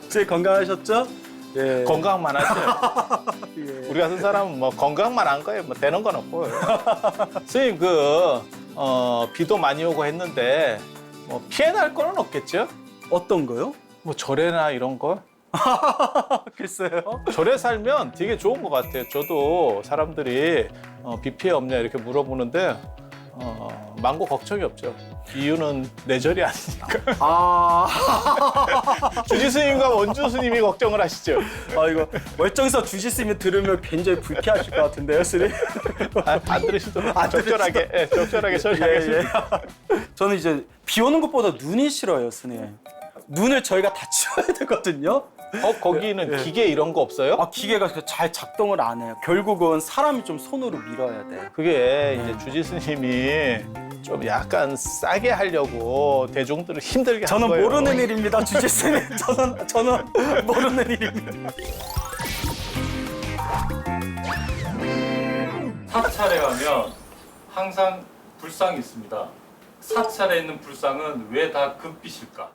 제일 건강하셨죠? 예. 건강만 하죠. 예. 우리 같은 사람은 뭐 건강만 한 거예요. 뭐 되는 건 없고요. 선생님 비도 많이 오고 했는데 뭐 피해 날 거는 없겠죠? 어떤 거요? 뭐 절에나 이런 거? 글쎄요. 절에 살면 되게 좋은 것 같아요. 저도 사람들이 비 피해 없냐 이렇게 물어보는데 망고 걱정이 없죠. 이유는 내 절이 아니니까. 아, 주지 스님과 원주 스님이 걱정을 하시죠. 이거 멀쩡해서 주시스님 들으면 굉장히 불쾌하실 것 같은데요, 스님? 안 들으시도록 적절하게 처리하겠습니다. 저는 이제 비 오는 것보다 눈이 싫어요, 스님. 눈을 저희가 다 치워야 되거든요. 거기는 예. 기계 이런 거 없어요? 기계가 잘 작동을 안 해요. 결국은 사람이 좀 손으로 밀어야 돼요. 그게 이제 주지 스님이 좀 약간 싸게 하려고 대중들을 힘들게 한 저는 거예요. 모르는 일입니다, 주지스님. 저는 모르는 일입니다. 사찰에 가면 항상 불상이 있습니다. 사찰에 있는 불상은 왜 다 금빛일까?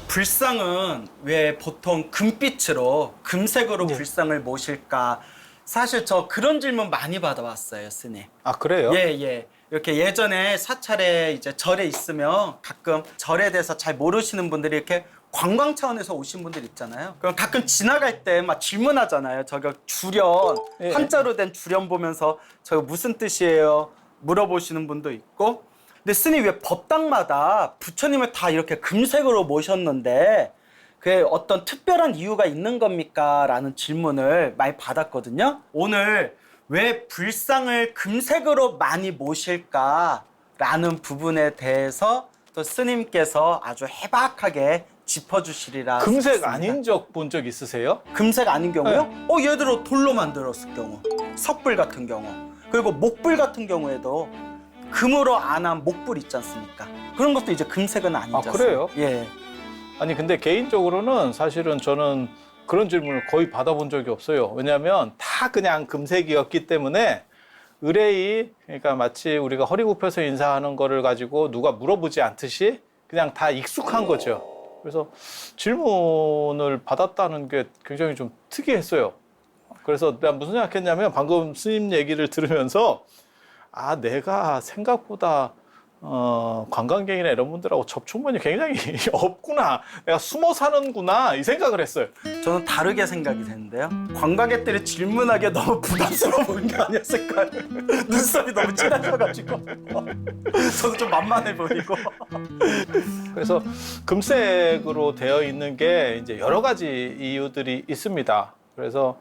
불상은 왜 보통 금빛으로 금색으로 불상을 모실까? 사실 저 그런 질문 많이 받아봤어요, 스님. 아 그래요? 예. 이렇게 예전에 사찰에 이제 절에 있으면 가끔 절에 대해서 잘 모르시는 분들이 이렇게 관광 차원에서 오신 분들 있잖아요. 그럼 가끔 지나갈 때 막 질문하잖아요. 저거 주련, 예. 한자로 된 주련 보면서 저거 무슨 뜻이에요? 물어보시는 분도 있고. 근데 스님 왜 법당마다 부처님을 다 이렇게 금색으로 모셨는데 그게 어떤 특별한 이유가 있는 겁니까? 라는 질문을 많이 받았거든요. 오늘 왜 불상을 금색으로 많이 모실까? 라는 부분에 대해서 또 스님께서 아주 해박하게 짚어주시리라. 금색 싶습니다. 아닌 적 본 적 있으세요? 금색 아닌 경우요? 예를 들어 돌로 만들었을 경우, 석불 같은 경우, 그리고 목불 같은 경우에도 금으로 안 한 목불 있지 않습니까? 그런 것도 이제 금색은 아니지 아, 않습니까? 그래요? 예. 아니 근데 개인적으로는 사실은 저는 그런 질문을 거의 받아본 적이 없어요. 왜냐하면 다 그냥 금색이었기 때문에 의뢰이 그러니까 마치 우리가 허리 굽혀서 인사하는 거를 가지고 누가 물어보지 않듯이 그냥 다 익숙한 거죠. 그래서 질문을 받았다는 게 굉장히 좀 특이했어요. 그래서 내가 무슨 생각했냐면 방금 스님 얘기를 들으면서 내가 생각보다 관광객이나 이런 분들하고 접촉면이 굉장히 없구나. 내가 숨어 사는구나. 이 생각을 했어요. 저는 다르게 생각이 되는데요. 관광객들이 질문하기에 너무 부담스러워 보이는 게 아니었을까요? 눈썹이 너무 진하셔가지고 저도 좀 만만해 보이고. 그래서 금색으로 되어 있는 게 이제 여러 가지 이유들이 있습니다. 그래서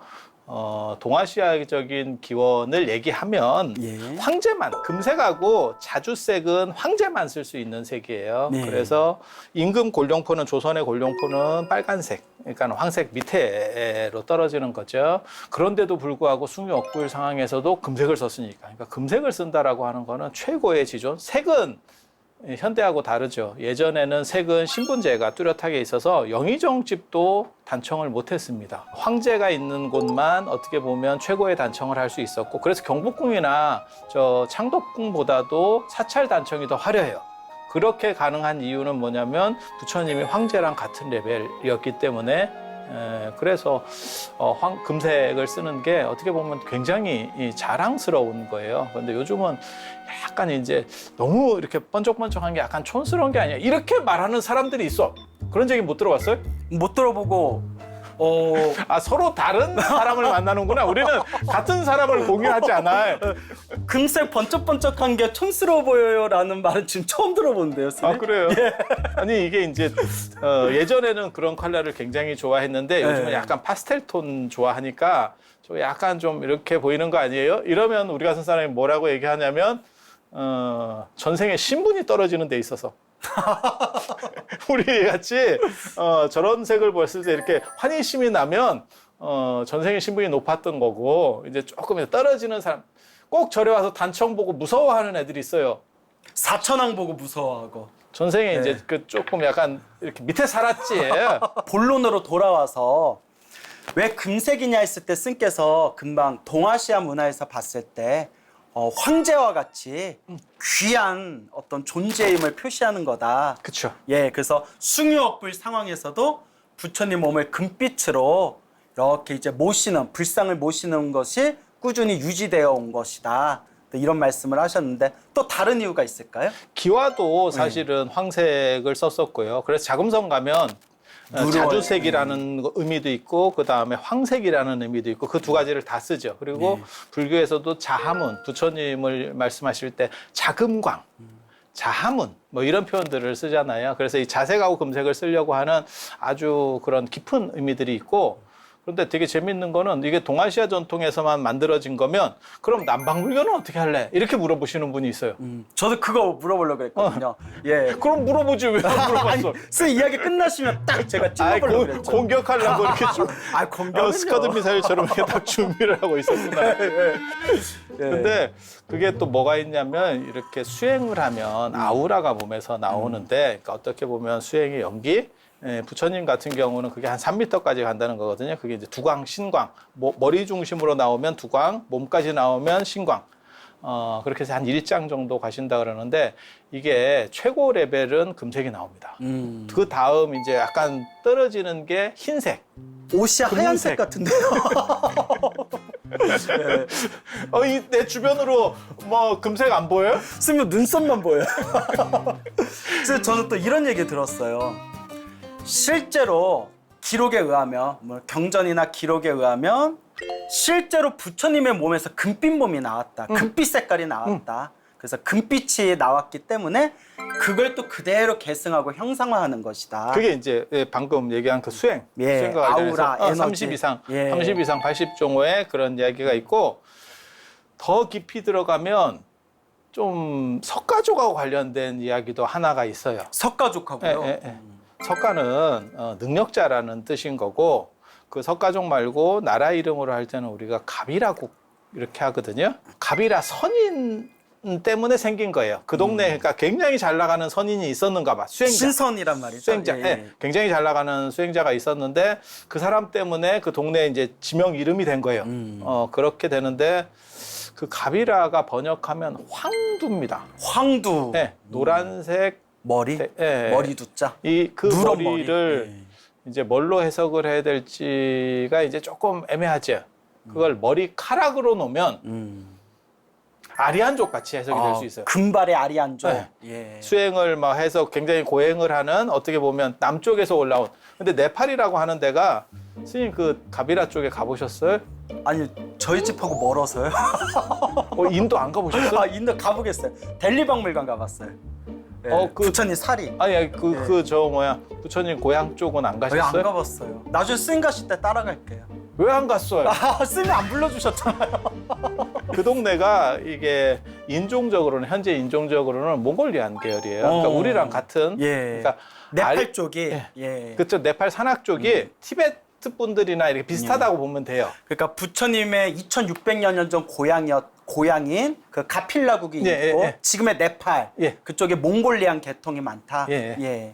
동아시아적인 기원을 얘기하면 예. 황제만, 금색하고 자주색은 황제만 쓸 수 있는 색이에요. 네. 그래서 임금 곤룡포는 조선의 곤룡포는 빨간색, 그러니까 황색 밑에로 떨어지는 거죠. 그런데도 불구하고 숭유 억구일 상황에서도 금색을 썼으니까. 그러니까 금색을 쓴다라고 하는 거는 최고의 지존. 색은 현대하고 다르죠. 예전에는 색은 신분제가 뚜렷하게 있어서 영의정집도 단청을 못했습니다. 황제가 있는 곳만 어떻게 보면 최고의 단청을 할 수 있었고, 그래서 경복궁이나 창덕궁보다도 사찰 단청이 더 화려해요. 그렇게 가능한 이유는 뭐냐면 부처님이 황제랑 같은 레벨이었기 때문에 그래서 금색을 쓰는 게 어떻게 보면 굉장히 자랑스러운 거예요. 그런데 요즘은 약간 이제 너무 이렇게 번쩍번쩍한 게 약간 촌스러운 게 아니야. 이렇게 말하는 사람들이 있어. 그런 얘기 못 들어봤어요? 못 들어보고 서로 다른 사람을 만나는구나. 우리는 같은 사람을 공유하지 않아요. 금색 번쩍번쩍한 게 촌스러워 보여요라는 말은 지금 처음 들어보는데요, 스님. 그래요? 아니 이게 이제 예전에는 그런 컬러를 굉장히 좋아했는데 요즘은 약간 파스텔 톤 좋아하니까 저 약간 좀 이렇게 보이는 거 아니에요? 이러면 우리 같은 사람이 뭐라고 얘기하냐면 전생에 신분이 떨어지는 데 있어서 우리 같이 저런 색을 보였을 때 이렇게 환희심이 나면 전생의 신분이 높았던 거고, 이제 조금 떨어지는 사람, 꼭 절에 와서 단청 보고 무서워하는 애들이 있어요. 사천왕 보고 무서워하고. 전생에 네. 이제 조금 약간 이렇게 밑에 살았지. 본론으로 돌아와서 왜 금색이냐 했을 때 스님께서 금방 동아시아 문화에서 봤을 때 황제와 같이 귀한 어떤 존재임을 표시하는 거다. 그렇죠. 예, 그래서 숭유업불 상황에서도 부처님 몸을 금빛으로 이렇게 이제 모시는, 불상을 모시는 것이 꾸준히 유지되어 온 것이다. 이런 말씀을 하셨는데 또 다른 이유가 있을까요? 기와도 사실은 황색을 썼었고요. 그래서 자금성 가면 자주색이라는 의미도 있고 그 다음에 황색이라는 의미도 있고 그 두 가지를 다 쓰죠. 그리고 불교에서도 자하문, 부처님을 말씀하실 때 자금광, 자하문 뭐 이런 표현들을 쓰잖아요. 그래서 이 자색하고 금색을 쓰려고 하는 아주 그런 깊은 의미들이 있고, 그런데 되게 재밌는 거는 이게 동아시아 전통에서만 만들어진 거면 그럼 남방불교는 어떻게 할래? 이렇게 물어보시는 분이 있어요. 저도 그거 물어보려고 했거든요. 예. 그럼 물어보지 왜 안 물어봤어? 선 이야기 끝나시면 딱 제가 찔러보려고 그랬죠. 공격하려고 이렇게 좀 공격은요. 스카드 미사일처럼 이렇게 딱 준비를 하고 있었구나. 근데 그게 또 뭐가 있냐면 이렇게 수행을 하면 아우라가 몸에서 나오는데, 그러니까 어떻게 보면 수행의 연기, 부처님 같은 경우는 그게 한 3m까지 간다는 거거든요. 그게 이제 두광, 신광, 머리 중심으로 나오면 두광, 몸까지 나오면 신광. 그렇게 해서 한 1장 정도 가신다 그러는데, 이게 최고 레벨은 금색이 나옵니다. 그 다음 이제 약간 떨어지는 게 흰색. 옷이 하얀색 금색. 같은데요. 내 주변으로 뭐 금색 안 보여요? 쓰면 눈썹만 보여요. 그래서 저는 또 이런 얘기 들었어요. 실제로 기록에 의하면, 뭐 경전이나 기록에 의하면 실제로 부처님의 몸에서 금빛 몸이 나왔다. 금빛 색깔이 나왔다. 그래서 금빛이 나왔기 때문에 그걸 또 그대로 계승하고 형상화하는 것이다. 그게 이제 방금 얘기한 그 수행, 예, 수행과 관련해서 아우라, 에너지. 30 이상, 예. 30 이상 80종호의 그런 이야기가 있고, 더 깊이 들어가면 좀 석가족하고 관련된 이야기도 하나가 있어요. 석가족하고요. 석가는 능력자라는 뜻인 거고, 그 석가족 말고 나라 이름으로 할 때는 우리가 갑이라고 이렇게 하거든요. 갑이라 선인 때문에 생긴 거예요. 그 동네에 그러니까 굉장히 잘 나가는 선인이 있었는가 봐. 수행자. 신선이란 말이죠. 수행자. 예, 굉장히 잘 나가는 수행자가 있었는데 그 사람 때문에 그 동네에 이제 지명 이름이 된 거예요. 그렇게 되는데 그 갑이라가 번역하면 황두입니다. 황두. 네, 노란색 머리? 예, 머리 두자. 그 누런 머리를 머리. 이제 뭘로 해석을 해야 될지가 이제 조금 애매하죠. 그걸 머리카락으로 놓으면 아리안족 같이 해석이 될 수 있어요. 금발의 아리안족. 네. 예. 수행을 막 해서 굉장히 고행을 하는, 어떻게 보면 남쪽에서 올라온. 근데 네팔이라고 하는 데가, 스님 그 가비라 쪽에 가보셨어요? 아니 저희 집하고 멀어서요. 인도 안 가보셨어요? 인도 가보겠어요. 델리박물관 가봤어요. 예, 부처님 살이. 아니 부처님 고향 쪽은 안 왜 안 가셨어요? 가봤어요? 나중에 스님 가실 때 따라갈게요. 왜 안 갔어요? 스님 안 불러주셨잖아요. 그 동네가 이게 인종적으로는, 현재 인종적으로는 몽골리안 계열이에요. 그러니까 우리랑 같은. 예. 그러니까 네팔 쪽이. 예. 그쪽 네팔 산악 쪽이 티베트 분들이나 이렇게 비슷하다고 보면 돼요. 그러니까 부처님의 2,600여 년 전 고향인 그 가필라국이 예, 있고 예. 지금의 네팔 예. 그쪽에 몽골리안 계통이 많다. 예. 예.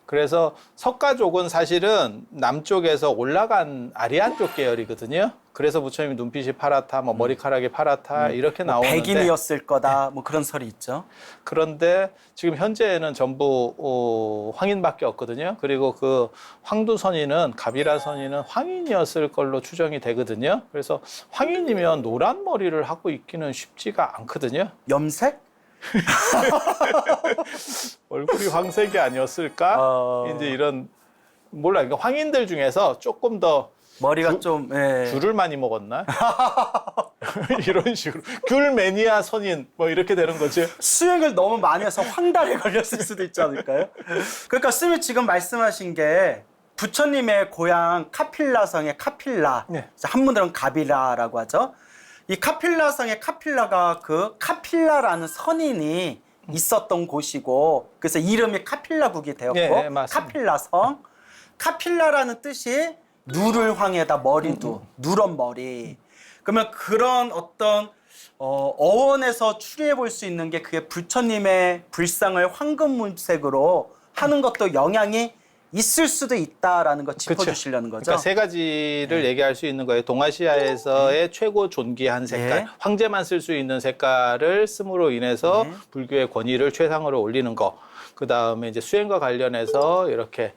그래서 석가족은 사실은 남쪽에서 올라간 아리안족 계열이거든요. 그래서 부처님이 눈빛이 파랗다, 뭐 머리카락이 파랗다 이렇게 나오는데, 백인이었을 거다. 뭐 그런 설이 있죠. 그런데 지금 현재는 전부 황인밖에 없거든요. 그리고 그 황두 선인은, 가비라 선인은 황인이었을 걸로 추정이 되거든요. 그래서 황인이면 노란 머리를 하고 있기는 쉽지가 않거든요. 염색? 얼굴이 황색이 아니었을까? 이제 이런, 몰라. 그러니까 황인들 중에서 조금 더 머리가 좀 예. 귤을 많이 먹었나? 이런 식으로. 귤 매니아 선인 뭐 이렇게 되는 거지. 수행을 너무 많이 해서 황달에 걸렸을 수도 있지 않을까요? 그러니까 스님이 지금 말씀하신 게 부처님의 고향 카필라성의 카필라, 네. 한문으로는 가비라라고 하죠. 이 카필라성의 카필라가 그 카필라라는 선인이 있었던 곳이고, 그래서 이름이 카필라국이 되었고, 네, 맞습니다. 카필라성. 카필라라는 뜻이 누를 황에다 머리도, 누런 머리. 그러면 그런 어떤 어원에서 추리해 볼 수 있는 게 그게 부처님의 불상을 황금문색으로 하는 것도 영향이 있을 수도 있다라는 거 짚어주시려는 거죠. 그러니까 세 가지를 얘기할 수 있는 거예요. 동아시아에서의 최고 존귀한 색깔, 네. 황제만 쓸 수 있는 색깔을 씀으로 인해서 불교의 권위를 최상으로 올리는 거. 그 다음에 이제 수행과 관련해서 이렇게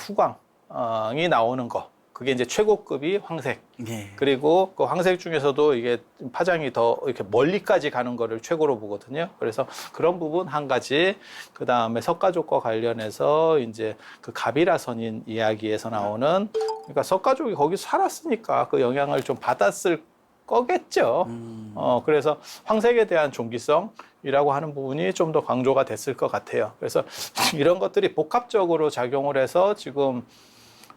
후광이 나오는 거. 그게 이제 최고급이 황색. 예. 그리고 그 황색 중에서도 이게 파장이 더 이렇게 멀리까지 가는 거를 최고로 보거든요. 그래서 그런 부분 한 가지. 그 다음에 석가족과 관련해서 이제 그 가비라 선인 이야기에서 나오는, 그러니까 석가족이 거기 살았으니까 그 영향을 좀 받았을 거겠죠. 그래서 황색에 대한 존귀성이라고 하는 부분이 좀 더 강조가 됐을 것 같아요. 그래서 이런 것들이 복합적으로 작용을 해서 지금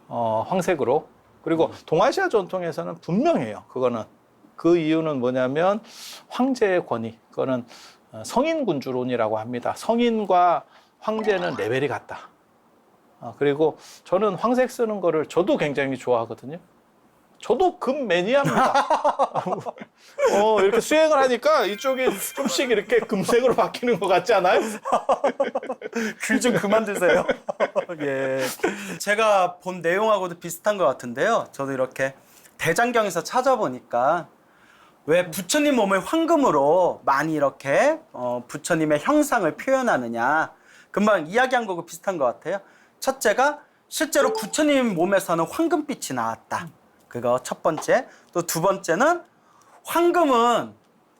황색으로. 그리고 동아시아 전통에서는 분명해요. 그거는. 그 이유는 뭐냐면 황제의 권위. 그거는 성인군주론이라고 합니다. 성인과 황제는 레벨이 같다. 그리고 저는 황색 쓰는 거를 저도 굉장히 좋아하거든요. 저도 금 매니아입니다. 이렇게 수행을 하니까 이쪽이 좀씩 이렇게 금색으로 바뀌는 것 같지 않아요? 글 좀 그만 드세요. 예. 제가 본 내용하고도 비슷한 것 같은데요. 저도 이렇게 대장경에서 찾아보니까 왜 부처님 몸을 황금으로 많이 이렇게 부처님의 형상을 표현하느냐. 금방 이야기한 거고 비슷한 것 같아요. 첫째가 실제로 부처님 몸에서는 황금빛이 나왔다. 그거 첫 번째. 또 두 번째는 황금은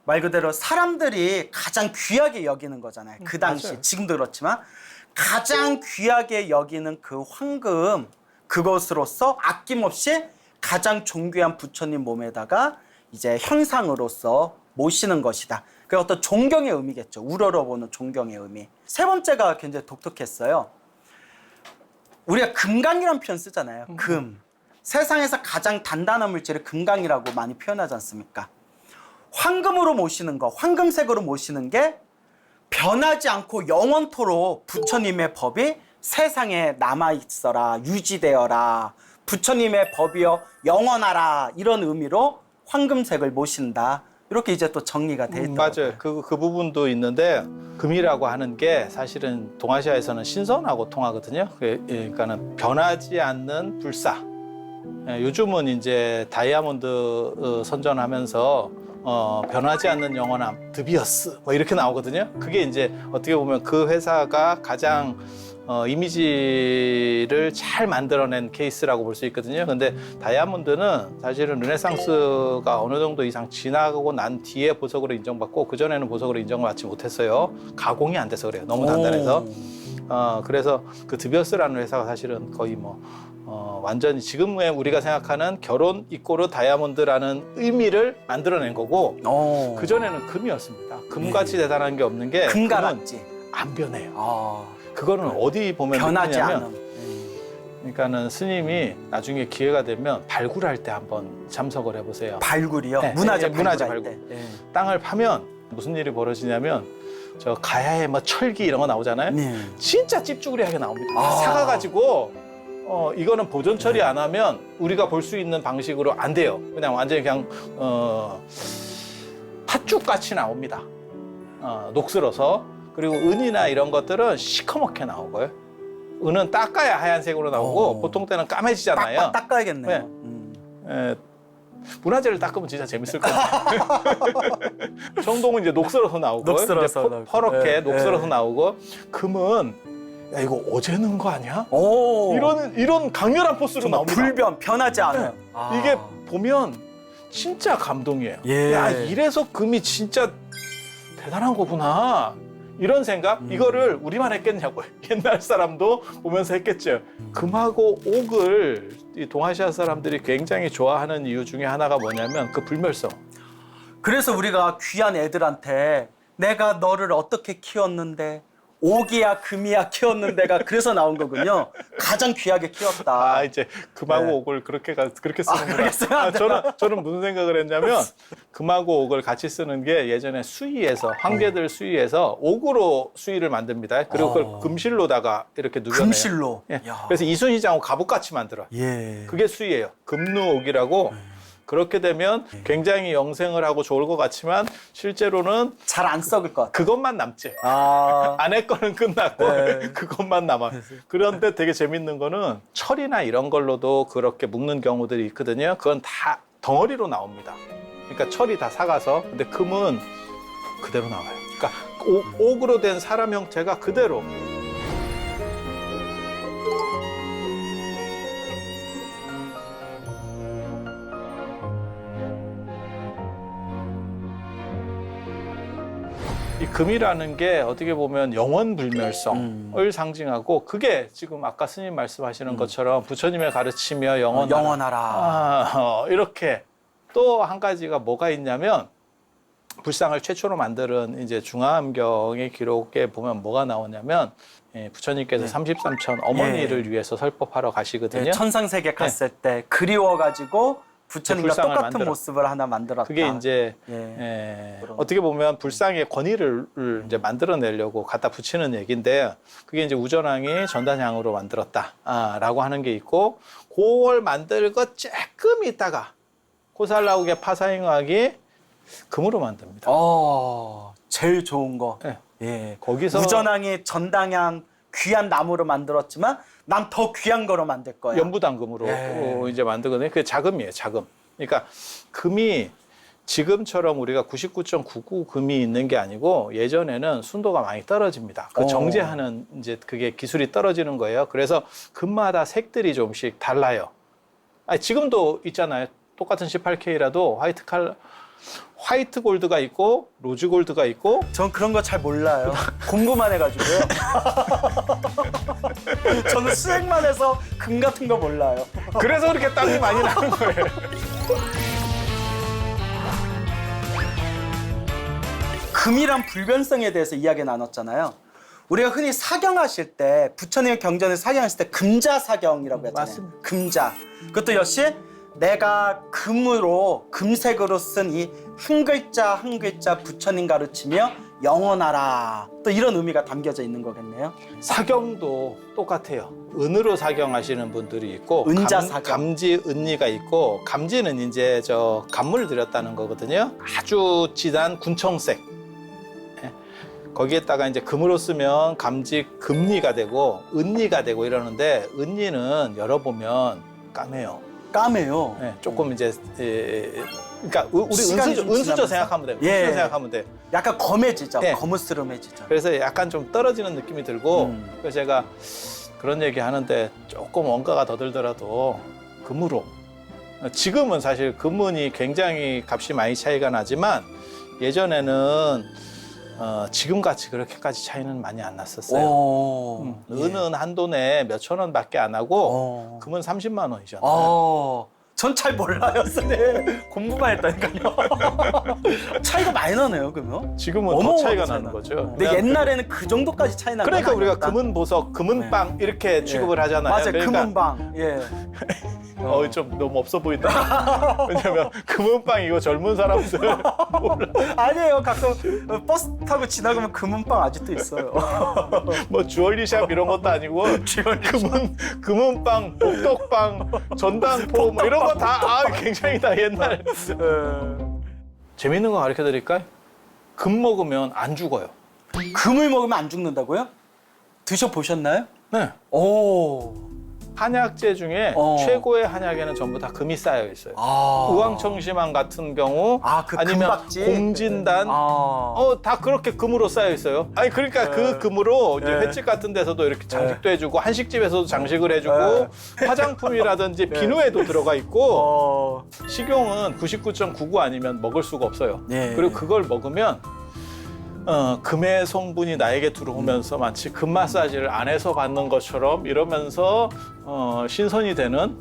말 그대로 사람들이 가장 귀하게 여기는 거잖아요. 그 당시. 맞아요. 지금도 그렇지만 가장 귀하게 여기는 그 황금, 그것으로서 아낌없이 가장 존귀한 부처님 몸에다가 이제 형상으로서 모시는 것이다. 그 어떤 존경의 의미겠죠. 우러러보는 존경의 의미. 세 번째가 굉장히 독특했어요. 우리가 금강이라는 표현 쓰잖아요. 금. 세상에서 가장 단단한 물질을 금강이라고 많이 표현하지 않습니까? 황금으로 모시는 거, 황금색으로 모시는 게 변하지 않고 영원토록 부처님의 법이 세상에 남아있어라, 유지되어라, 부처님의 법이여 영원하라, 이런 의미로 황금색을 모신다. 이렇게 이제 또 정리가 돼 있더라고요. 맞아요. 그 부분도 있는데, 금이라고 하는 게 사실은 동아시아에서는 신선하고 통하거든요. 그러니까는 변하지 않는 불사. 요즘은 이제 다이아몬드 선전하면서 변하지 않는 영원함, 드비어스 뭐 이렇게 나오거든요. 그게 이제 어떻게 보면 그 회사가 가장 이미지를 잘 만들어낸 케이스라고 볼 수 있거든요. 근데 다이아몬드는 사실은 르네상스가 어느 정도 이상 지나가고 난 뒤에 보석으로 인정받고, 그전에는 보석으로 인정받지 못했어요. 가공이 안 돼서 그래요. 너무 단단해서. 그래서 그 드비어스라는 회사가 사실은 거의 완전히 지금의 우리가 생각하는 결혼 이꼬르 다이아몬드라는 의미를 만들어낸 거고, 그전에는 금이었습니다. 금같이 대단한 게 없는 게, 금은 금가락지. 안 변해요. 그거는 어디 보면 변하지 느끼냐면, 않음. 그러니까는 스님이 나중에 기회가 되면 발굴할 때 한번 참석을 해보세요. 발굴이요? 네, 문화재 문화재 발굴할 발굴. 때. 예. 땅을 파면 무슨 일이 벌어지냐면, 저 가야에 뭐 철기 이런 거 나오잖아요. 네. 진짜 찝쭈그리하게 나옵니다. 아. 사가가지고 이거는 보존 처리 안 하면 우리가 볼 수 있는 방식으로 안 돼요. 그냥 완전히 그냥 팥죽 같이 나옵니다. 녹슬어서. 그리고 은이나 이런 것들은 시커멓게 나오고요. 은은 닦아야 하얀색으로 나오고, 보통 때는 까매지잖아요. 빡빡 닦아야겠네요. 네. 문화재를 닦으면 진짜 재밌을 거예요. 청동은 이제 녹슬어서 나오고, 녹슬어서 이제 나오고. 퍼렇게 네, 녹슬어서 네. 나오고, 금은 야 이거 어제 넣은 거 아니야? 오. 이런 강렬한 포스로 정말 나옵니다. 불변, 변하지 않아요. 네. 이게 보면 진짜 감동이에요. 예. 야 이래서 금이 진짜 대단한 거구나. 이런 생각? 이거를 우리만 했겠냐고요. 옛날 사람도 보면서 했겠죠. 금하고 옥을 이 동아시아 사람들이 굉장히 좋아하는 이유 중에 하나가 뭐냐면 그 불멸성. 그래서 우리가 귀한 애들한테 내가 너를 어떻게 키웠는데 옥이야 금이야 키웠는데가 그래서 나온 거군요. 가장 귀하게 키웠다. 이제 금하고 네. 옥을 그렇게 쓰는구나. 그렇게 쓰면 안 저는 무슨 생각을 했냐면, 금하고 옥을 같이 쓰는 게 예전에 수의에서, 황제들 수의에서 옥으로 수의를 만듭니다. 그리고 그걸 금실로다가 이렇게 누겨내요. 금실로. 예. 야. 그래서 이순시장하고 갑옷같이 만들어요. 예. 그게 수의예요. 금루옥이라고 그렇게 되면 굉장히 영생을 하고 좋을 것 같지만 실제로는 잘 안 썩을 것 같아요. 그것만 남지. 아, 안에 거는 끝났고 네. 그것만 남아. 그런데 되게 재밌는 거는 철이나 이런 걸로도 그렇게 묶는 경우들이 있거든요. 그건 다 덩어리로 나옵니다. 그러니까 철이 다 삭아서. 근데 금은 그대로 나와요. 그러니까 옥으로 된 사람 형태가 그대로. 이 금이라는 게 어떻게 보면 영원불멸성을 상징하고 그게 지금 아까 스님 말씀하시는 것처럼 부처님의 가르치며 영원하라. 이렇게 또 한 가지가 뭐가 있냐면 불상을 최초로 만드는 이제 중화암경의 기록에 보면 뭐가 나오냐면 부처님께서 33천 어머니를 위해서 설법하러 가시거든요. 네, 천상세계 갔을 때 그리워가지고 부처님과 불상을 똑같은 만들어. 모습을 하나 만들었다. 그게 이제 어떻게 보면 불상의 권위를 이제 만들어내려고 갖다 붙이는 얘기인데 그게 이제 우전왕이 전단향으로 만들었다라고 하는 게 있고 그걸 만들고 조금 있다가 고살라우게 파사행학이 금으로 만듭니다. 제일 좋은 거. 네. 예. 거기서 우전왕이 전당향 귀한 나무로 만들었지만 난 더 귀한 거로 만들 거야. 연부당금으로 이제 만들거든요. 그게 자금이에요, 자금. 그러니까 금이 지금처럼 우리가 99.99 금이 있는 게 아니고 예전에는 순도가 많이 떨어집니다. 그 정제하는 이제 그게 기술이 떨어지는 거예요. 그래서 금마다 색들이 조금씩 달라요. 아니, 지금도 있잖아요. 똑같은 18K라도 화이트 골드가 있고 로즈 골드가 있고 전 그런 거 잘 몰라요. 공부만 해가지고요. 저는 수행만 해서 금 같은 거 몰라요. 그래서 그렇게 땀이 많이 나는 거예요. 금이란 불변성에 대해서 이야기 나눴잖아요. 우리가 흔히 사경하실 때 부처님의 경전에 사경하실 때 금자사경이라고 했잖아요. 맞습니다. 금자. 그것도 역시 내가 금으로 금색으로 쓴 이 한 글자 한 글자 부처님 가르치며 영원하라. 또 이런 의미가 담겨져 있는 거겠네요. 사경도 똑같아요. 은으로 사경하시는 분들이 있고 은자사경. 감지 은리가 있고 감지는 이제 저 감물 들였다는 거거든요. 아주 진한 군청색. 예. 거기에다가 이제 금으로 쓰면 감지 금리가 되고 은리가 되고 이러는데 은리는 열어보면 까매요. 까매요. 예, 조금 이제 그러니까 우리 시간이 좀 은수저 지나면서? 생각하면 돼요. 예. 은수저 생각하면 돼. 약간 검해지죠. 네. 거무스름해지죠. 그래서 약간 좀 떨어지는 느낌이 들고 그래서 제가 그런 얘기 하는데 조금 원가가 더 들더라도 금으로 지금은 사실 금은이 굉장히 값이 많이 차이가 나지만 예전에는 지금같이 그렇게까지 차이는 많이 안 났었어요. 은은 한 돈에 몇천 원밖에 안 하고 금은 30만 원이잖아요. 전 잘 몰라요, 선생님. 공부만 했다니까요. 차이가 많이 나네요, 그러면. 지금은 더 어마어마하게 차이가 차이 나는 나요. 거죠. 근데 그냥 옛날에는 그 정도까지 차이 나는 그러니까 건 우리가 아니었다. 금은 보석, 금은빵 이렇게 취급을 하잖아요. 맞아요, 그러니까 금은방. 예. 좀 너무 없어 보인다. 왜냐면 금은빵 이거 젊은 사람들 몰라. 아니에요, 가끔 버스 타고 지나가면 금은방 아직도 있어요. 뭐 주얼리샵 이런 것도 아니고 금은빵, 복덕빵, 전당포 뭐 이런 거 다 굉장히 다 옛날. 재밌는 거 가르쳐 드릴까요? 금 먹으면 안 죽어요. 금을 먹으면 안 죽는다고요? 드셔보셨나요? 네. 오. 한약재 중에 최고의 한약에는 전부 다 금이 쌓여 있어요. 우황청심환 같은 경우 그 아니면 금박지? 공진단 다 그렇게 금으로 쌓여 있어요. 아니 그러니까 그 금으로 이제 횟집 같은 데서도 이렇게 장식도 해주고 한식집에서도 장식을 해주고 화장품이라든지 비누에도 들어가 있고 식용은 99.99 아니면 먹을 수가 없어요. 그리고 그걸 먹으면 금의 성분이 나에게 들어오면서 마치 금 마사지를 안에서 받는 것처럼 이러면서 신선이 되는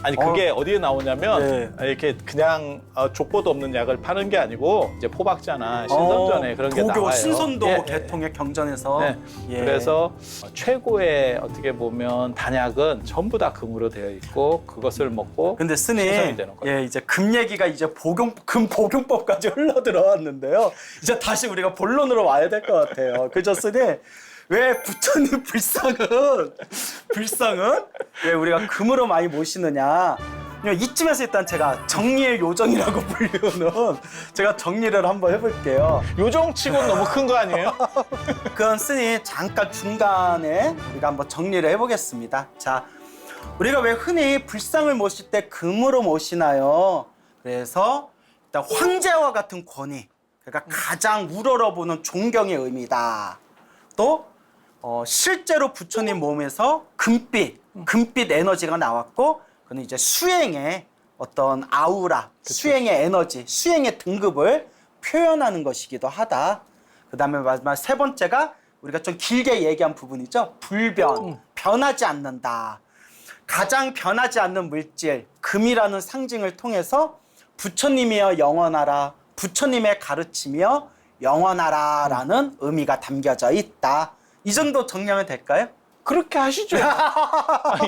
아니 그게 어디에 나오냐면 이렇게 그냥 족보도 없는 약을 파는 게 아니고 이제 포박자나 신선전에 그런 게 도교, 나와요. 신선도 계통의 경전에서 그래서 최고의 어떻게 보면 단약은 전부 다 금으로 되어 있고 그것을 먹고 근데 스님, 신선이 되는 거예요. 이제 금 얘기가 이제 금 복용법까지 흘러 들어왔는데요. 이제 다시 우리가 본론으로 와야 될 것 같아요. 그죠, 스님? 왜 부처님 불상은 왜 우리가 금으로 많이 모시느냐? 이쯤에서 일단 제가 정리의 요정이라고 불리우는 제가 정리를 한번 해볼게요. 요정치고는 너무 큰 거 아니에요? 그건 쓰니 잠깐 중간에 우리가 한번 정리를 해보겠습니다. 자, 우리가 왜 흔히 불상을 모실 때 금으로 모시나요? 그래서 일단 황제와 같은 권위, 그러니까 가장 우러러보는 존경의 의미다. 또 실제로 부처님 몸에서 금빛 에너지가 나왔고, 그는 이제 수행의 어떤 아우라, 수행의 에너지, 수행의 등급을 표현하는 것이기도 하다. 그 다음에 마지막 세 번째가 우리가 좀 길게 얘기한 부분이죠. 불변, 변하지 않는다. 가장 변하지 않는 물질, 금이라는 상징을 통해서 부처님이여 영원하라, 부처님의 가르치며 영원하라 라는 의미가 담겨져 있다. 이 정도 정리하면 될까요? 그렇게 하시죠.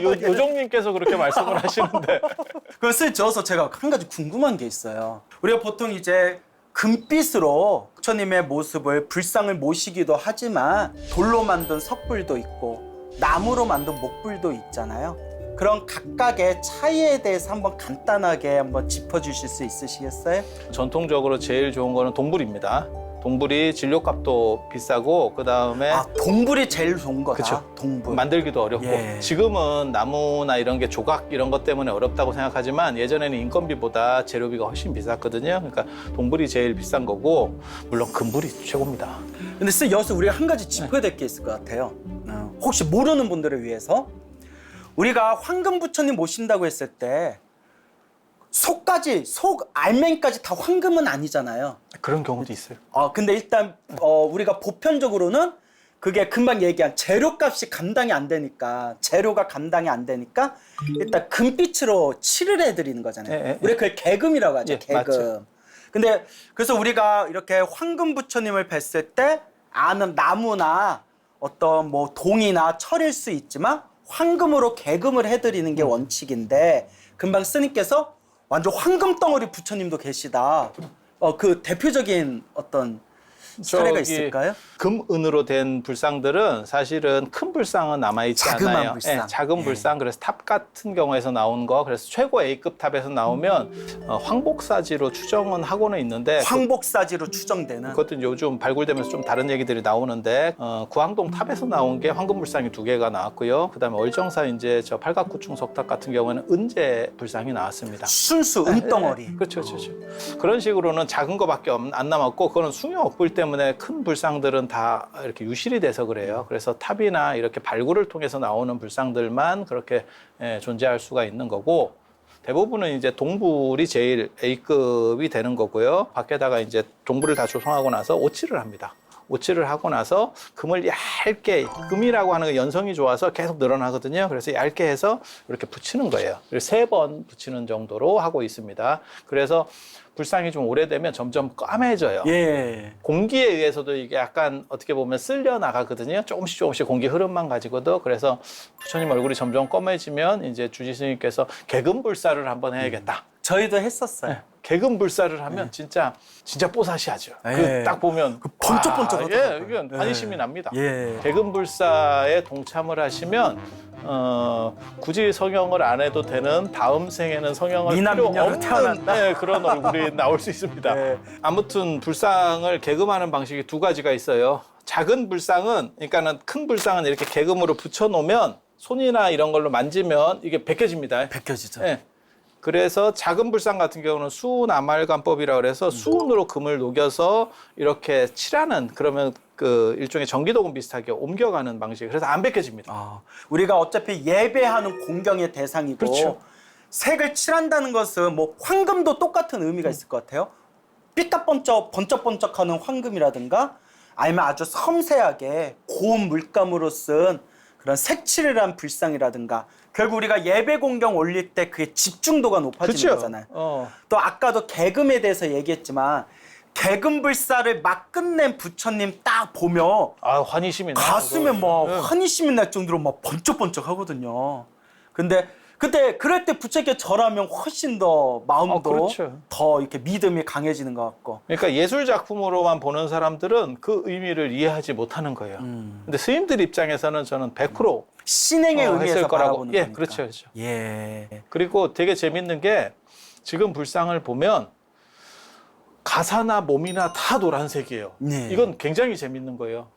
요정님께서 그렇게 말씀을 하시는데. 그것을 저어서 제가 한 가지 궁금한 게 있어요. 우리가 보통 이제 금빛으로 부처님의 모습을 불상을 모시기도 하지만 돌로 만든 석불도 있고 나무로 만든 목불도 있잖아요. 그런 각각의 차이에 대해서 한번 간단하게 한번 짚어주실 수 있으시겠어요? 전통적으로 제일 좋은 거는 동불입니다. 동불이 진료값도 비싸고 그다음에 동불이 제일 좋은 거다. 그쵸. 동불. 만들기도 어렵고 예. 지금은 나무나 이런 게 조각 이런 것 때문에 어렵다고 생각하지만 예전에는 인건비보다 재료비가 훨씬 비쌌거든요. 그러니까 동불이 제일 비싼 거고 물론 금불이 최고입니다. 근데 쌤 여기서 우리가 한 가지 짚어야 될 게 있을 것 같아요. 혹시 모르는 분들을 위해서 우리가 황금 부처님 모신다고 했을 때 속 알맹이까지 다 황금은 아니잖아요. 그런 경우도 있어요. 근데 일단 우리가 보편적으로는 그게 금방 얘기한 재료값이 감당이 안 되니까 재료가 감당이 안 되니까 일단 금빛으로 칠을 해드리는 거잖아요. 예, 예. 우리 그걸 개금이라고 하죠. 예, 개금. 맞죠. 근데 그래서 우리가 이렇게 황금 부처님을 뵀을 때 아는 나무나 어떤 뭐 동이나 철일 수 있지만 황금으로 개금을 해드리는 게 원칙인데 금방 스님께서 완전 황금 덩어리 부처님도 계시다. 그 대표적인 어떤 사례가 있을까요? 금, 은으로 된 불상들은 사실은 큰 불상은 남아있지 자그마한 않아요. 불상. 예, 작은 예. 불상. 그래서 탑 같은 경우에서 나온 거. 그래서 최고 A급 탑에서 나오면 황복사지로 추정은 하고는 있는데 황복사지로 추정되는. 그것도 요즘 발굴되면서 좀 다른 얘기들이 나오는데 구항동 탑에서 나온 게 황금 불상이 2개가 나왔고요. 그다음에 얼정사 이제 저 팔각구충 석탑 같은 경우에는 은재 불상이 나왔습니다. 순수 은덩어리. 그렇죠. 그런 식으로는 작은 거밖에 안 남았고 그거는 숭유억불 때문에 큰 불상들은 다 이렇게 유실이 돼서 그래요. 그래서 탑이나 이렇게 발굴을 통해서 나오는 불상들만 그렇게 존재할 수가 있는 거고 대부분은 이제 동불이 제일 A급이 되는 거고요. 밖에다가 이제 동불을 다 조성하고 나서 오칠을 합니다. 오칠을 하고 나서 금을 얇게, 금이라고 하는 거 연성이 좋아서 계속 늘어나거든요. 그래서 얇게 해서 이렇게 붙이는 거예요. 그래서 3번 붙이는 정도로 하고 있습니다. 그래서 불상이 좀 오래되면 점점 까매져요. 예. 공기에 의해서도 이게 약간 어떻게 보면 쓸려 나가거든요. 조금씩 공기 흐름만 가지고도. 그래서 부처님 얼굴이 점점 검해지면 이제 주지 스님께서 개금불사를 한번 해야겠다. 저희도 했었어요. 개금불사를 하면 진짜 뽀사시하죠. 예. 딱 보면 번쩍번쩍 와, 하더라고요. 이건 환희심이 납니다. 예. 개금불사에 동참을 하시면 굳이 성형을 안 해도 되는 다음 생에는 성형을 미남 필요 미녀로 없는 태어난다. 그런 얼굴이 나올 수 있습니다. 네. 아무튼 불상을 개금하는 방식이 2가지가 있어요. 작은 불상은 그러니까는 큰 불상은 이렇게 개금으로 붙여 놓으면 손이나 이런 걸로 만지면 이게 벗겨집니다. 벗겨지죠. 예. 그래서 작은 불상 같은 경우는 수은 아말감법이라 그래서 수은으로 금을 녹여서 이렇게 칠하는 그러면 그 일종의 전기도금 비슷하게 옮겨가는 방식. 그래서 안 벗겨집니다. 우리가 어차피 예배하는 공경의 대상이고 그렇죠. 색을 칠한다는 것은 뭐 황금도 똑같은 의미가 있을 것 같아요. 번쩍번쩍하는 황금이라든가 아니면 아주 섬세하게 고운 물감으로 쓴 그런 색칠을 불상이라든가 결국 우리가 예배 공경 올릴 때 그게 집중도가 높아지는 그렇죠. 거잖아요. 또 아까도 개금에 대해서 얘기했지만 개금불사를 막 끝낸 부처님 딱 보면 환희심이 나요. 가슴에 막 환희심이 날 정도로 막 번쩍번쩍 하거든요. 근데 그때 그럴 때 부처님께 절하면 훨씬 더 마음도 그렇죠. 더 이렇게 믿음이 강해지는 것 같고. 그러니까 예술 작품으로만 보는 사람들은 그 의미를 이해하지 못하는 거예요. 근데 스님들 입장에서는 저는 100% 신행의 의미에서 했을 거라고. 바라보는 예, 거니까. 그렇죠, 그렇죠. 예. 그리고 되게 재밌는 게 지금 불상을 보면 가사나 몸이나 다 노란색이에요. 네. 이건 굉장히 재밌는 거예요.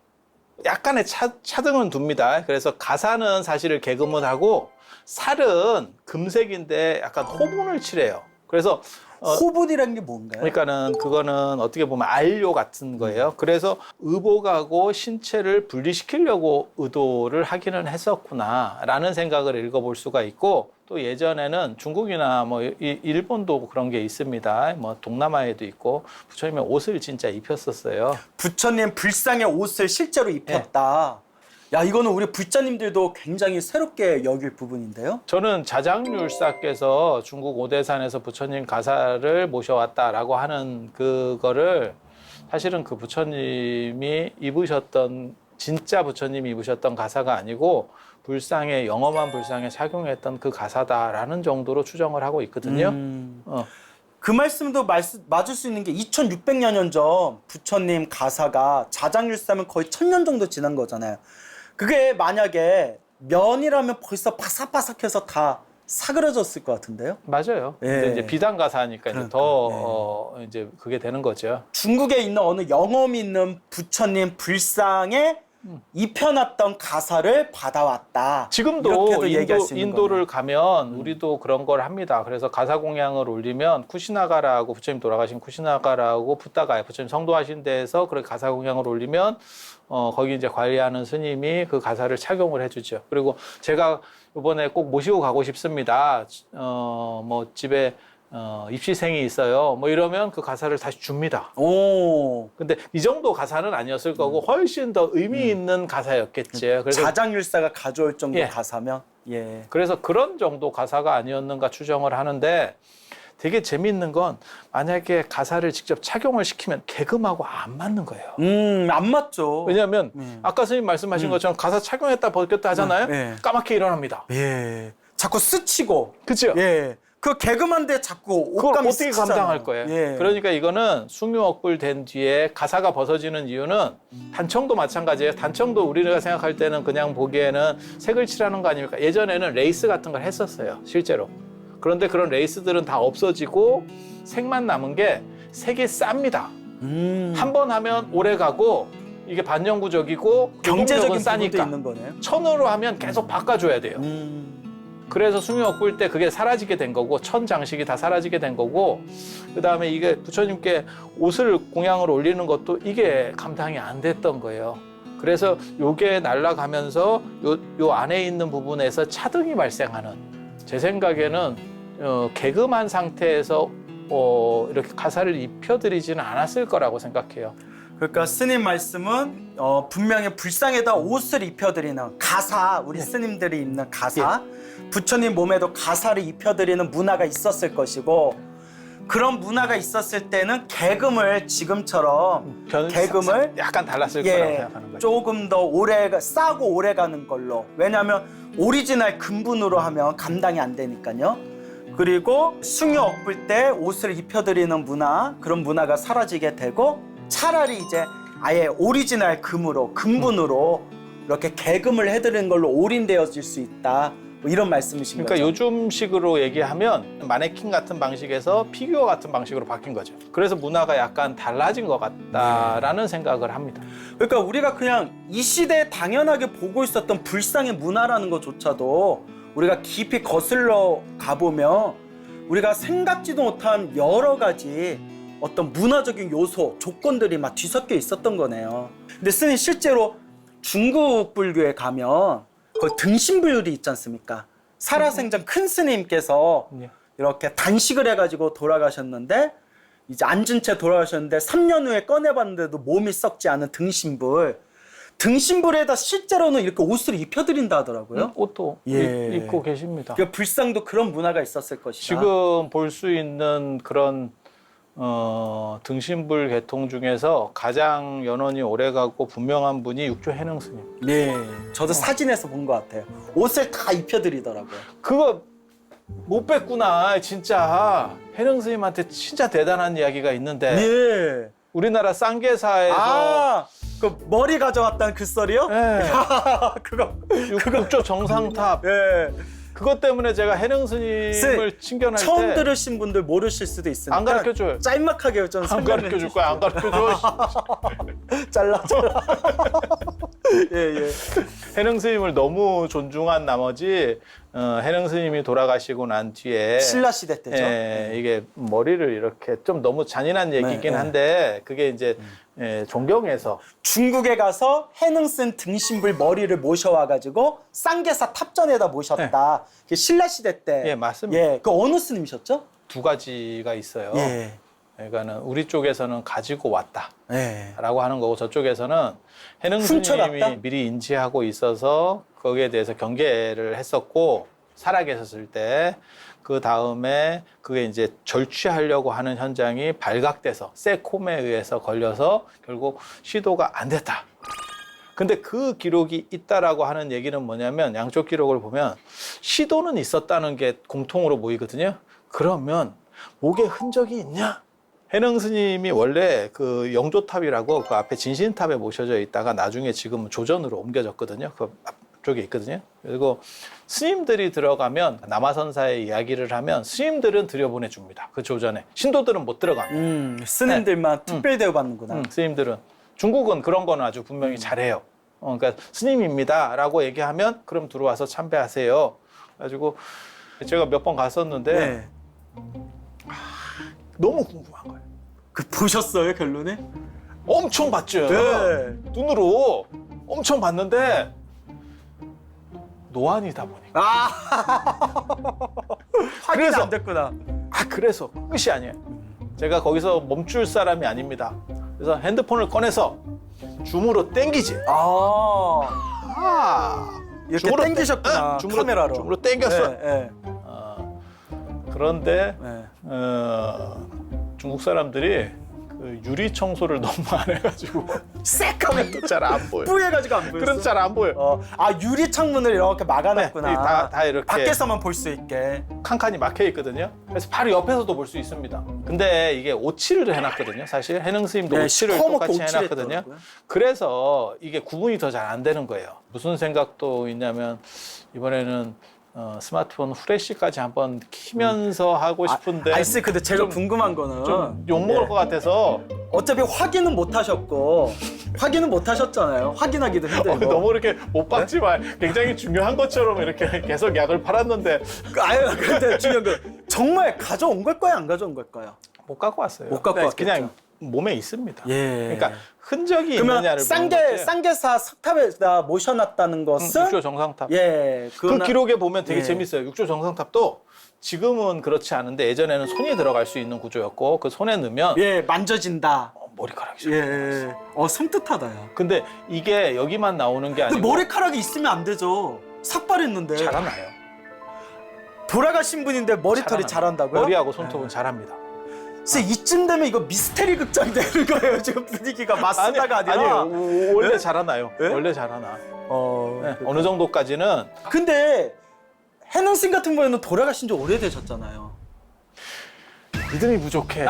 약간의 차등은 둡니다. 그래서 가사는 사실을 개금을 하고 살은 금색인데 약간 호분을 칠해요. 그래서 호분이라는 게 뭔가요? 그러니까는 그거는 어떻게 보면 안료 같은 거예요. 그래서 의복하고 신체를 분리시키려고 의도를 하기는 했었구나라는 생각을 읽어볼 수가 있고, 또 예전에는 중국이나 뭐 일본도 그런 게 있습니다. 뭐 동남아에도 있고 부처님의 옷을 진짜 입혔었어요. 부처님 불상의 옷을 실제로 입혔다. 야, 이거는 우리 불자님들도 굉장히 새롭게 여길 부분인데요. 저는 자장률사께서 중국 오대산에서 부처님 가사를 모셔왔다라고 하는 그거를 사실은 그 부처님이 입으셨던, 진짜 부처님이 입으셨던 가사가 아니고 불상에, 영험한 불상에 착용했던 그 가사다라는 정도로 추정을 하고 있거든요. 그 말씀도 맞을 수 있는 게 2600년 전 부처님 가사가 자장률사면 거의 1000년 정도 지난 거잖아요. 그게 만약에 면이라면 벌써 바삭바삭해서 다 사그러졌을 것 같은데요. 맞아요. 예. 근데 이제 비단 가사니까 이제 그러니까, 더 이제 그게 되는 거죠. 중국에 있는 어느 영험이 있는 부처님 불상에 입혀놨던 가사를 받아왔다. 지금도 이렇게도 얘기할 수 있는 인도를 거네요. 가면 우리도 그런 걸 합니다. 그래서 가사 공양을 올리면 쿠시나가라고, 부처님 돌아가신 쿠시나가라고 붓다가 부처님 성도하신 데에서 그렇게 가사 공양을 올리면 거기 이제 관리하는 스님이 그 가사를 착용을 해주죠. 그리고 제가 이번에 꼭 모시고 가고 싶습니다. 뭐 집에 입시생이 있어요. 뭐 이러면 그 가사를 다시 줍니다. 오. 근데 이 정도 가사는 아니었을 거고 훨씬 더 의미 있는 가사였겠지. 그래서 자장률사가 가져올 정도 예. 가사면. 예. 그래서 그런 정도 가사가 아니었는가 추정을 하는데, 되게 재미있는 건 만약에 가사를 직접 착용을 시키면 개금하고 안 맞는 거예요. 안 맞죠. 왜냐하면 아까 선생님 말씀하신 것처럼 가사 착용했다 벗겼다 하잖아요. 예. 까맣게 일어납니다. 예. 자꾸 스치고. 그렇죠? 예. 그 개그만데 자꾸 그걸 옷감이 어떻게 스치잖아요. 감당할 거예요? 예. 그러니까 이거는 숭유억불 된 뒤에 가사가 벗어지는 이유는 단청도 마찬가지예요. 단청도 우리가 생각할 때는 그냥 보기에는 색을 칠하는 거 아닙니까? 예전에는 레이스 같은 걸 했었어요, 실제로. 그런데 그런 레이스들은 다 없어지고 색만 남은 게 색이 쌉니다. 한 번 하면 오래 가고 이게 반영구적이고 경제적인 노동력은 부분도 싸니까 있는 거네요. 천으로 하면 계속 바꿔줘야 돼요. 그래서 숭유억불 때 그게 사라지게 된 거고, 천 장식이 다 사라지게 된 거고, 그 다음에 이게 부처님께 옷을 공양을 올리는 것도 이게 감당이 안 됐던 거예요. 그래서 요게 날아가면서 요 안에 있는 부분에서 차등이 발생하는, 제 생각에는 개금한 상태에서 이렇게 가사를 입혀드리지는 않았을 거라고 생각해요. 그러니까 스님 말씀은 분명히 불상에다 옷을 입혀드리는 가사, 우리 스님들이 입는 가사, 부처님 몸에도 가사를 입혀드리는 문화가 있었을 것이고, 그런 문화가 있었을 때는 개금을 지금처럼 개금을 약간 달랐을 거라고 생각하는 거죠. 조금 더 싸고 오래 가는 걸로. 왜냐하면 오리지널 금분으로 하면 감당이 안 되니까요. 그리고 숭유 억불 때 옷을 입혀드리는 문화, 그런 문화가 사라지게 되고, 차라리 이제 아예 오리지널 금으로, 금분으로 이렇게 개금을 해드리는 걸로 올인되어질 수 있다. 뭐 이런 말씀이신 그러니까 거죠. 요즘식으로 얘기하면 마네킹 같은 방식에서 피규어 같은 방식으로 바뀐 거죠. 그래서 문화가 약간 달라진 것 같다라는 생각을 합니다. 그러니까 우리가 그냥 이 시대에 당연하게 보고 있었던 불상의 문화라는 것조차도 우리가 깊이 거슬러 가보면 우리가 생각지도 못한 여러 가지 어떤 문화적인 요소, 조건들이 막 뒤섞여 있었던 거네요. 근데 스님 실제로 중국 불교에 가면 그 등신불이 있지 않습니까? 살아생전 큰 스님께서 이렇게 단식을 해가지고 돌아가셨는데, 이제 앉은 채 돌아가셨는데 3년 후에 꺼내봤는데도 몸이 썩지 않은 등신불. 등신불에다 실제로는 이렇게 옷을 입혀드린다 하더라고요. 옷도 예. 입고 계십니다. 그러니까 불상도 그런 문화가 있었을 것이다. 지금 볼 수 있는 그런 등신불 계통 중에서 가장 연원이 오래가고 분명한 분이 육조 해능 스님. 네, 저도 사진에서 본 것 같아요. 옷을 다 입혀드리더라고요. 그거 못 뵀구나. 진짜 해능 스님한테 진짜 대단한 이야기가 있는데 예. 우리나라 쌍계사에서 그 머리 가져왔다는 그 썰이요? 예, 그거. 육조 정상탑 예. 그것 때문에 제가 해능 스님을 칭견할 처음 때 들으신 분들 모르실 수도 있으니까 안 가르쳐줘요. 짤막하게 좀 안 설명해 가르쳐줄 거야. 안 가르쳐줘. 잘라. 예. 해능 스님을 너무 존중한 나머지 해능 스님이 돌아가시고 난 뒤에 신라 시대 때죠. 예, 이게 머리를 이렇게 좀 너무 잔인한 얘기긴 네. 한데 그게 이제 존경해서 중국에 가서 해능슨 등신불 머리를 모셔와가지고 쌍계사 탑전에다 모셨다. 그게 신라 시대 때. 예, 맞습니다. 예, 그 어느 스님이셨죠? 두 가지가 있어요. 예. 그러니까는 우리 쪽에서는 가지고 왔다. 예. 라고 하는 거고 저쪽에서는 해능 훔쳐갔다? 스님이 미리 인지하고 있어서 거기에 대해서 경계를 했었고 살아계셨을 때 그 다음에 그게 이제 절취하려고 하는 현장이 발각돼서 세콤에 의해서 걸려서 결국 시도가 안 됐다. 근데 그 기록이 있다라고 하는 얘기는 뭐냐면 양쪽 기록을 보면 시도는 있었다는 게 공통으로 보이거든요. 그러면 목에 흔적이 있냐? 해능 스님이 원래 그 영조탑이라고 그 앞에 진신탑에 모셔져 있다가 나중에 지금 조전으로 옮겨졌거든요. 그 앞쪽에 있거든요. 그리고 스님들이 들어가면 남아선사의 이야기를 하면 스님들은 들여보내줍니다. 그 조전에. 신도들은 못 들어갑니다. 스님들만 특별 대우 받는구나. 스님들은. 중국은 그런 거는 아주 분명히 잘해요. 그러니까 스님입니다 라고 얘기하면 그럼 들어와서 참배하세요. 그래가지고 제가 몇 번 갔었는데 네. 너무 궁금한 거예요. 그 보셨어요 결론에? 엄청 봤죠. 네. 눈으로 엄청 봤는데 노안이다 보니까. 확인이 그래서- 안 됐구나. 그래서 끝이 아니에요. 제가 거기서 멈출 사람이 아닙니다. 그래서 핸드폰을 꺼내서 줌으로 땡기지. 이렇게 줌으로 땡기셨구나. 줌으로, 카메라로. 줌으로 땡겼어. 네, 그런데 네. 중국 사람들이 그 유리 청소를 너무 안 해가지고 새까면 또 잘 안 보여. 뿌해가지고 안 보였어. 그래서 잘 안 보여. 유리 창문을 이렇게 막아놨구나. 네, 다 이렇게 밖에서만 볼 수 있게. 칸칸이 막혀 있거든요. 그래서 바로 옆에서도 볼 수 있습니다. 근데 이게 오칠을 해놨거든요. 사실 해능 스님도 네, 오칠을 시커멓게 똑같이 해놨거든요. 오칠했더라고요. 그래서 이게 구분이 더 잘 안 되는 거예요. 무슨 생각도 있냐면 이번에는 스마트폰 후레쉬까지 한번 키면서 하고 싶은데 아이스 근데 제가 좀- 궁금한 거는 좀 욕먹을 것 같아서 어차피 확인은 못 하셨고 확인은 못 하셨잖아요. 확인하기도 힘들고. 너무 이렇게 못 박지만 굉장히 중요한 것처럼 이렇게 계속 약을 팔았는데 아유 근데 중요한 거 정말 가져온 걸까요? 안 가져온 걸까요? 못 갖고 왔어요. 못 갖고 근데 왔겠죠. 그냥 몸에 있습니다. 예. 그러니까 흔적이 그러면 있느냐를 보는 거지. 쌍계사 석탑에다 모셔놨다는 것은 육조 정상탑. 예, 그 기록에 보면 되게 예. 재밌어요. 육조 정상탑도 지금은 그렇지 않은데 예전에는 손이 들어갈 수 있는 구조였고 그 손에 넣으면 예 만져진다. 머리카락이 예, 예. 섬뜩하다. 야. 근데 이게 여기만 나오는 게 근데 아니고 머리카락이 있으면 안 되죠. 삭발했는데. 자라나요. 돌아가신 분인데 머리털이 자라나요. 자란다고요? 머리하고 손톱은 자랍니다. 진짜 이쯤 되면 이거 미스테리 극장 되는 거예요. 지금 분위기가 마스다가 아니라. 아니에요. 원래 자라나요. 예? 원래 자라나. 네, 어느 정도까지는 근데 해능신 같은 경우에는 돌아가신 지 오래되셨잖아요. 믿음이 부족해.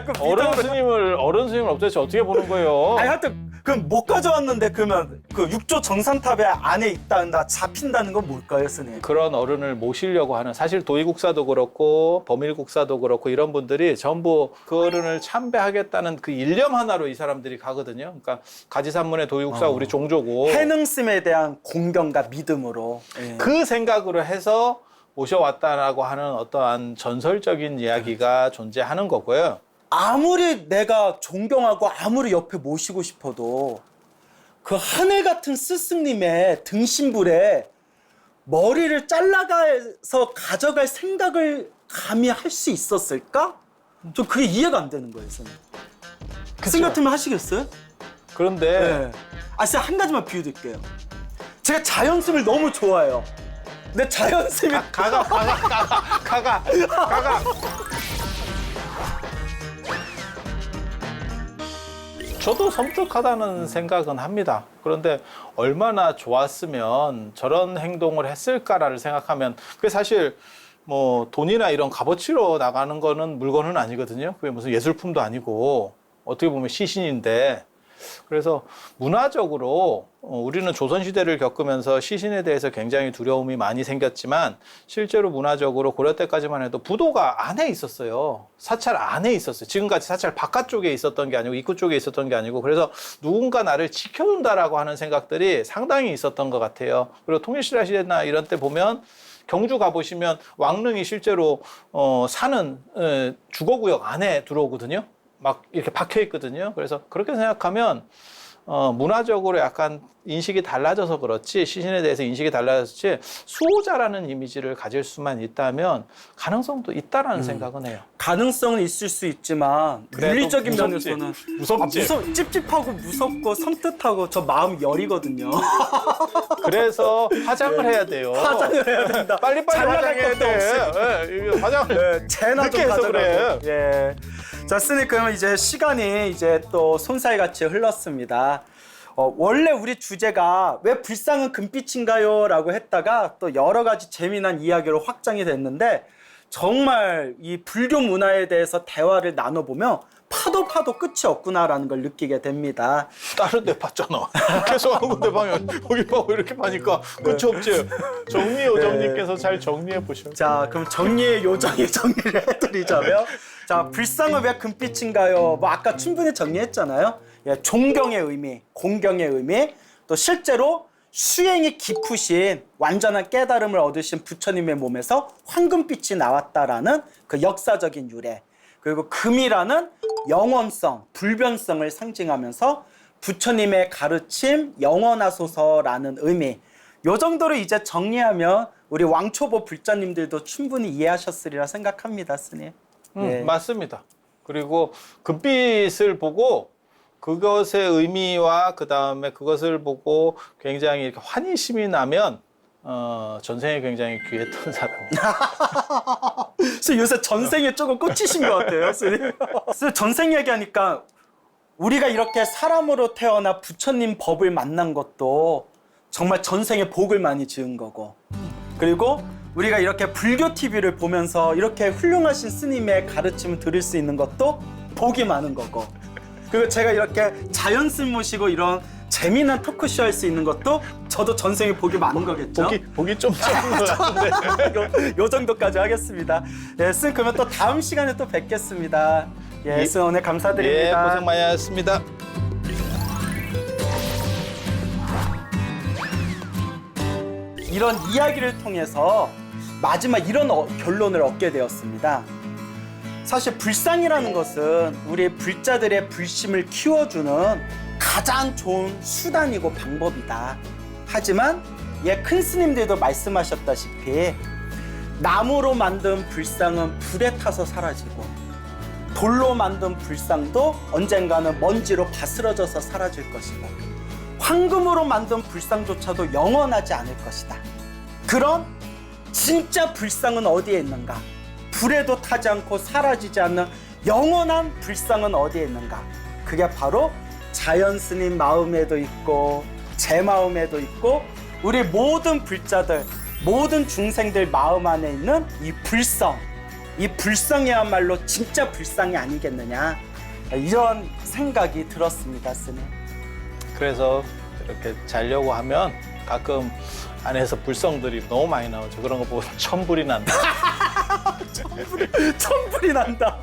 그 어른 스님을 없애서 어떻게 보는 거예요? 아니 하여튼 그럼 못 가져왔는데 그러면 그 육조 정산탑에 안에 있다 잡힌다는 건 뭘까요, 스님? 그런 어른을 모시려고 하는 사실 도의국사도 그렇고 범일국사도 그렇고 이런 분들이 전부 그 어른을 참배하겠다는 그 일념 하나로 이 사람들이 가거든요. 그러니까 가지산문의 도의국사 우리 종조고 해능심에 대한 공경과 믿음으로. 예. 그 생각으로 해서 모셔왔다라고 하는 어떠한 전설적인 이야기가 존재하는 거고요. 아무리 내가 존경하고 아무리 옆에 모시고 싶어도 그 하늘 같은 스승님의 등신불에 머리를 잘라가서 가져갈 생각을 감히 할 수 있었을까? 좀 그게 이해가 안 되는 거예요, 저는. 스승 같으면 하시겠어요? 그런데 네. 진짜 한 가지만 비유 드릴게요. 제가 자연스을 너무 좋아해요. 근데 자연스이 가가 저도 섬뜩하다는 생각은 합니다. 그런데 얼마나 좋았으면 저런 행동을 했을까라를 생각하면 그게 사실 뭐 돈이나 이런 값어치로 나가는 거는 물건은 아니거든요. 그게 무슨 예술품도 아니고 어떻게 보면 시신인데, 그래서 문화적으로 우리는 조선시대를 겪으면서 시신에 대해서 굉장히 두려움이 많이 생겼지만 실제로 문화적으로 고려 때까지만 해도 부도가 안에 있었어요. 사찰 안에 있었어요. 지금같이 사찰 바깥쪽에 있었던 게 아니고 입구 쪽에 있었던 게 아니고, 그래서 누군가 나를 지켜준다라고 하는 생각들이 상당히 있었던 것 같아요. 그리고 통일신라 시대나 이런 때 보면 경주 가보시면 왕릉이 실제로 사는 주거구역 안에 들어오거든요. 막 이렇게 박혀 있거든요. 그래서 그렇게 생각하면 문화적으로 약간 인식이 달라져서 그렇지, 시신에 대해서 인식이 달라졌지, 수호자라는 이미지를 가질 수만 있다면 가능성도 있다라는 생각은 해요. 가능성은 있을 수 있지만 그래도 물리적인 무섭지. 면에서는 무섭지. 찝찝하고 무섭고 섬뜩하고 저 마음 열이거든요. 그래서 화장을 해야 돼요. 화장을 해야 된다. 빨리빨리 잘 나갈 화장해야 것도 돼. 예, 이거 화장을 네, 재나 늦게 좀 해서 가져가고. 그래. 예. 자, 스님, 그러면 이제 시간이 이제 또 손살같이 흘렀습니다. 원래 우리 주제가 왜 불상은 금빛인가요? 라고 했다가 또 여러 가지 재미난 이야기로 확장이 됐는데, 정말 이 불교 문화에 대해서 대화를 나눠보면 파도 끝이 없구나라는 걸 느끼게 됩니다. 다른 데 봤잖아. 계속 한 군데 방에 거기 봐고 이렇게 파니까 끝이 없지. 정리 요정님께서 잘 정리해 보셔. 자, 그럼 정리의 요정의 정리를 해드리자면, 자, 불상은 왜 금빛인가요? 뭐 아까 충분히 정리했잖아요. 예, 존경의 의미, 공경의 의미, 또 실제로 수행이 깊으신 완전한 깨달음을 얻으신 부처님의 몸에서 황금빛이 나왔다라는 그 역사적인 유래, 그리고 금이라는 영원성, 불변성을 상징하면서 부처님의 가르침 영원하소서라는 의미, 요 정도로 이제 정리하면 우리 왕초보 불자님들도 충분히 이해하셨으리라 생각합니다, 스님. 예. 맞습니다. 그리고 금빛을 보고 그것의 의미와 그 다음에 그것을 보고 굉장히 이렇게 환희심이 나면 전생에 굉장히 귀했던 사람이에요. 스님 요새 전생에 조금 꽂히신 것 같아요, 스님. 스님 전생 얘기하니까 우리가 이렇게 사람으로 태어나 부처님 법을 만난 것도 정말 전생에 복을 많이 지은 거고, 그리고 우리가 이렇게 불교 TV를 보면서 이렇게 훌륭하신 스님의 가르침을 들을 수 있는 것도 복이 많은 거고, 그리고 제가 이렇게 자연스님 모시고 이런 재미난 토크쇼 할 수 있는 것도 저도 전생에 복이 많은 거겠죠? 복이 좀 적은 것 같은데. 요 정도까지 하겠습니다. 예, 스님 그러면 또 다음 시간에 또 뵙겠습니다. 예, 스님 오늘 감사드립니다. 예, 고생 많이 하셨습니다. 이런 이야기를 통해서 마지막 이런 결론을 얻게 되었습니다. 사실 불상이라는 것은 우리 불자들의 불심을 키워주는 가장 좋은 수단이고 방법이다. 하지만 큰 스님들도 말씀하셨다시피 나무로 만든 불상은 불에 타서 사라지고 돌로 만든 불상도 언젠가는 먼지로 바스러져서 사라질 것이고 황금으로 만든 불상조차도 영원하지 않을 것이다. 그럼 진짜 불상은 어디에 있는가? 불에도 타지 않고 사라지지 않는 영원한 불상은 어디에 있는가? 그게 바로 자연 스님 마음에도 있고 제 마음에도 있고 우리 모든 불자들, 모든 중생들 마음 안에 있는 이 불성, 이 불성이야말로 진짜 불상이 아니겠느냐, 이런 생각이 들었습니다, 스님. 그래서 이렇게 자려고 하면 가끔 안에서 불성들이 너무 많이 나오죠. 그런 거 보고 천불이 난다. 천불이 난다.